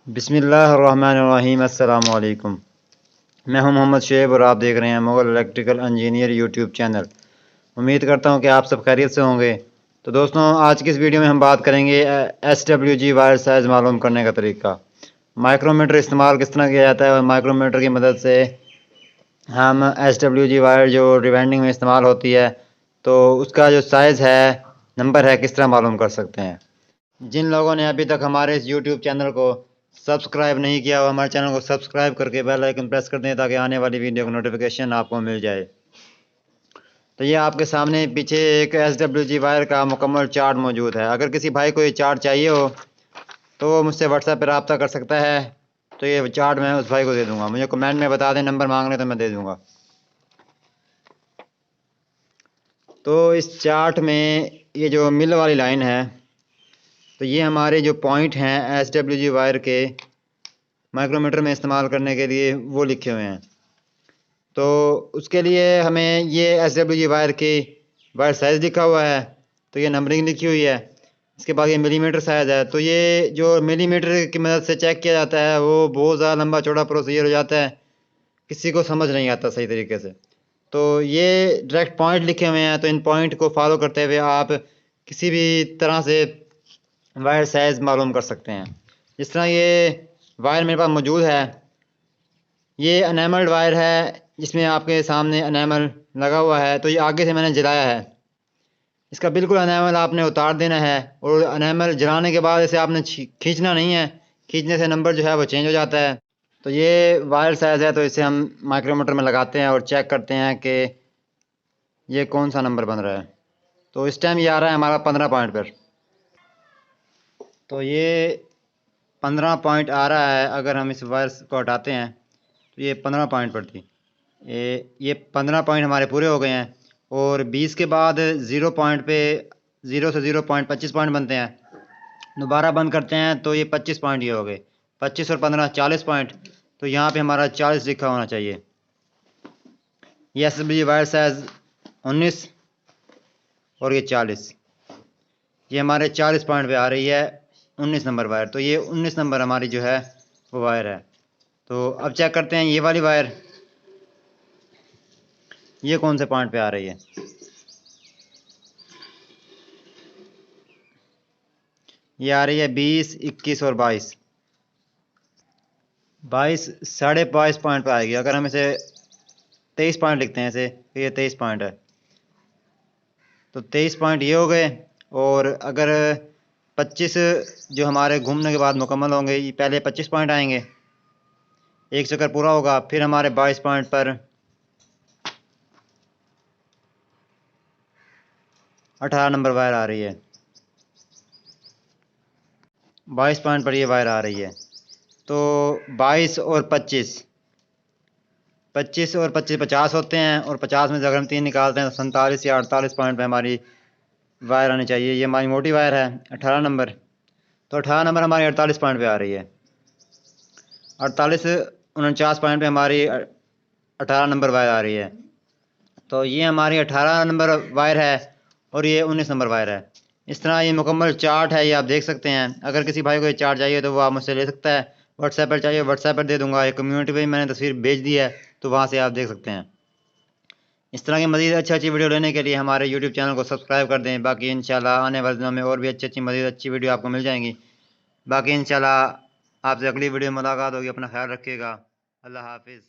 बिस्मिल्लाहिर्रहमानिर्रहीम। अस्सलामु अलैकुम। मैं हूं मोहम्मद शुएब और आप देख रहे हैं Mughal electrical engineer YouTube channel. उम्मीद करता हूं कि आप सब खैरियत से होंगे। तो दोस्तों, आज की इस वीडियो में हम बात करेंगे SWG वायर साइज़ मालूम करने का तरीका। माइक्रोमीटर इस्तेमाल किस तरह किया जाता है और माइक्रोमीटर की मदद से हम SWG वायर जो रिवाइंडिंग में इस्तेमाल होती है तो उसका जो साइज़ है, नंबर है, किस तरह मालूम कर सकते हैं। जिन लोगों ने अभी तक हमारे इस यूट्यूब चैनल को सब्सक्राइब नहीं किया हो, हमारे चैनल को सब्सक्राइब करके बेल आइकन प्रेस कर दें ताकि आने वाली वीडियो का नोटिफिकेशन आपको मिल जाए। तो ये आपके सामने पीछे एक SWG वायर का मुकम्मल चार्ट मौजूद है। अगर किसी भाई को ये चार्ट चाहिए हो तो वो मुझसे व्हाट्सएप पर रब्ता कर सकता है। तो ये चार्ट मैं उस भाई को दे दूँगा। मुझे कमेंट में बता दें, नंबर मांग लें तो मैं दे दूँगा। तो इस चार्ट में ये जो मिल वाली लाइन है, तो ये हमारे जो पॉइंट हैं SWG वायर के माइक्रोमीटर में इस्तेमाल करने के लिए वो लिखे हुए हैं। तो उसके लिए हमें ये SWG वायर की वायर साइज़ लिखा हुआ है, तो ये नंबरिंग लिखी हुई है। इसके बाद ये मिलीमीटर साइज़ है। तो ये जो मिलीमीटर की मदद से चेक किया जाता है वो बहुत ज़्यादा लंबा चौड़ा प्रोसीजर हो जाता है, किसी को समझ नहीं आता सही तरीके से। तो ये डायरेक्ट पॉइंट लिखे हुए हैं, तो इन पॉइंट को फॉलो करते हुए आप किसी भी तरह से वायर साइज़ मालूम कर सकते हैं। जिस तरह ये वायर मेरे पास मौजूद है, ये एनेमल्ड वायर है जिसमें आपके सामने एनेमल लगा हुआ है। तो ये आगे से मैंने जलाया है। इसका बिल्कुल एनेमल आपने उतार देना है और एनेमल जलाने के बाद इसे आपने खींचना नहीं है। खींचने से नंबर जो है वो चेंज हो जाता है। तो ये वायर साइज़ है, तो इसे हम माइक्रोमीटर में लगाते हैं और चेक करते हैं कि ये कौन सा नंबर बन रहा है। तो इस टाइम ये आ रहा है हमारा 15 पॉइंट पर। तो ये 15 पॉइंट आ रहा है। अगर हम इस वायर को हटाते हैं तो ये 15 पॉइंट पर थी। ये 15 पॉइंट हमारे पूरे हो गए हैं और 20 के बाद 0 पॉइंट पे 0 से 0 पॉइंट 25 पॉइंट बनते हैं। दोबारा बंद करते हैं तो ये 25 पॉइंट ये हो गए। 25 और 15 40 पॉइंट। तो यहाँ पे हमारा 40 लिखा होना चाहिए। ये SWG वायर साइज 19 और ये 40, ये हमारे 40 पॉइंट पे आ रही है 19 नंबर वायर। तो ये 19 नंबर हमारी जो है वो वायर है। तो अब चेक करते हैं ये वाली वायर, ये कौन से पॉइंट पे आ रही है। ये आ रही है 20, 21 और 22। 22 22.5 पॉइंट पे आएगी। अगर हम इसे 23 पॉइंट लिखते हैं इसे, तो ये 23 पॉइंट है। तो 23 पॉइंट ये हो गए। और अगर 25 जो हमारे घूमने के बाद मुकम्मल होंगे, ये पहले 25 पॉइंट आएंगे, एक चक्कर पूरा होगा, फिर हमारे 22 पॉइंट पर 18 नंबर वायर आ रही है। 22 पॉइंट पर ये वायर आ रही है। तो 22 और 25, 25 और 25 50 होते हैं और 50 में से अगर हम 3 निकालते हैं तो 47 या 48 पॉइंट पे हमारी वायर आनी चाहिए। ये हमारी मोटी वायर है 18 नंबर। तो 18 नंबर हमारी 48 पॉइंट पे आ रही है। 48 49 पॉइंट पे हमारी 18 नंबर वायर आ रही है। तो ये हमारी 18 नंबर वायर है और ये 19 नंबर वायर है। इस तरह ये मुकम्मल चार्ट है, ये आप देख सकते हैं। अगर किसी भाई को ये चार्ट चाहिए तो वो आप मुझसे ले सकता है। व्हाट्सएप पर चाहिए व्हाट्सएप पर दे दूंगा। एक कम्युनिटी पे मैंने तस्वीर भेज दी है, तो वहाँ से आप देख सकते हैं। इस तरह की मज़ीद अच्छी वीडियो लेने के लिए हमारे यूट्यूब चैनल को सब्सक्राइब कर दें। बाकी इंशाल्लाह आने वाले दिनों में और भी मज़ीद अच्छी वीडियो आपको मिल जाएंगी। बाकी इंशाल्लाह आपसे अगली वीडियो में मुलाकात होगी। अपना ख्याल रखिएगा। अल्लाह हाफिज़।